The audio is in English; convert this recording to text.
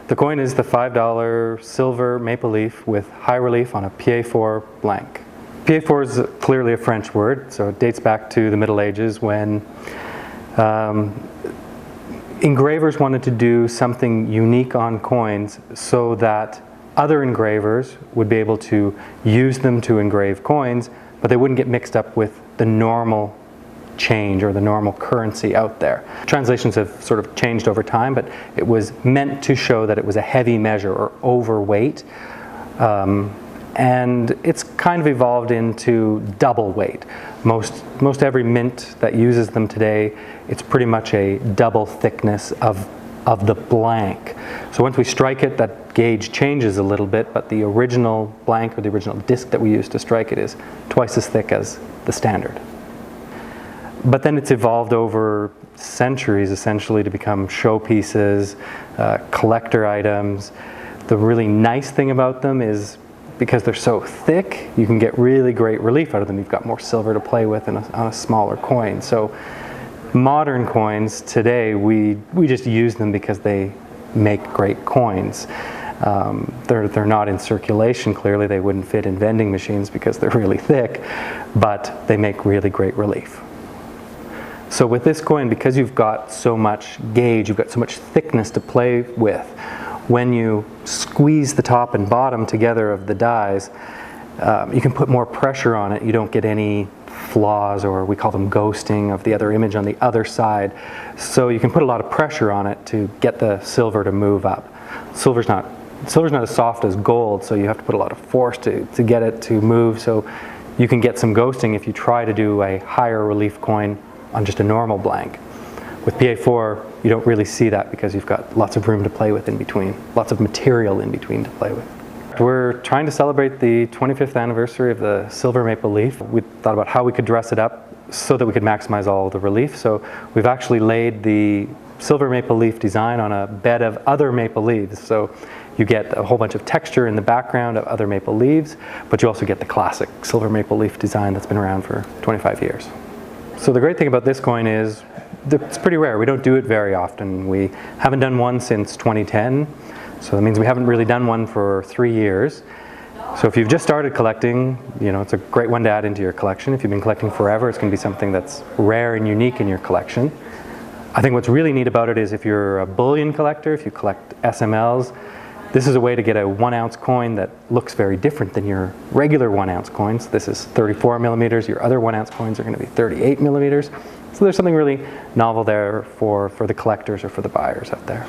The coin is the $5 silver maple leaf with high relief on a piedfort blank. Piedfort is clearly a French word, so it dates back to the Middle Ages when engravers wanted to do something unique on coins so that other engravers would be able to use them to engrave coins, but they wouldn't get mixed up with the normal change or the normal currency out there. Translations have sort of changed over time, but it was meant to show that it was a heavy measure or overweight. And it's kind of evolved into double weight. Most every mint that uses them today, it's pretty much a double thickness of the blank. So once we strike it, that gauge changes a little bit, but the original blank or the original disc that we use to strike it is twice as thick as the standard. But then it's evolved over centuries essentially to become showpieces, collector items. The really nice thing about them is because they're so thick, you can get really great relief out of them. You've got more silver to play with on a smaller coin. So modern coins today, we just use them because they make great coins. They're not in circulation, clearly. They wouldn't fit in vending machines because they're really thick, but they make really great relief. So with this coin, because you've got so much gauge, you've got so much thickness to play with, when you squeeze the top and bottom together of the dies, you can put more pressure on it. You don't get any flaws, or we call them ghosting, of the other image on the other side. So you can put a lot of pressure on it to get the silver to move up. Silver's not as soft as gold, so you have to put a lot of force to get it to move. So you can get some ghosting if you try to do a higher relief coin on just a normal blank. With piedfort, you don't really see that because you've got lots of room to play with in between, lots of material in between to play with. We're trying to celebrate the 25th anniversary of the silver maple leaf. We thought about how we could dress it up so that we could maximize all the relief. So we've actually laid the silver maple leaf design on a bed of other maple leaves. So you get a whole bunch of texture in the background of other maple leaves, but you also get the classic silver maple leaf design that's been around for 25 years. So the great thing about this coin is it's pretty rare. We don't do it very often. We haven't done one since 2010, so that means we haven't really done one for 3 years. So if you've just started collecting, it's a great one to add into your collection. If you've been collecting forever, it's going to be something that's rare and unique in your collection. I think what's really neat about it is if you're a bullion collector, if you collect SMLs, this is a way to get a 1 ounce coin that looks very different than your regular 1 ounce coins. This is 34 millimeters. Your other 1 ounce coins are going to be 38 millimeters. So there's something really novel there for the collectors or for the buyers out there.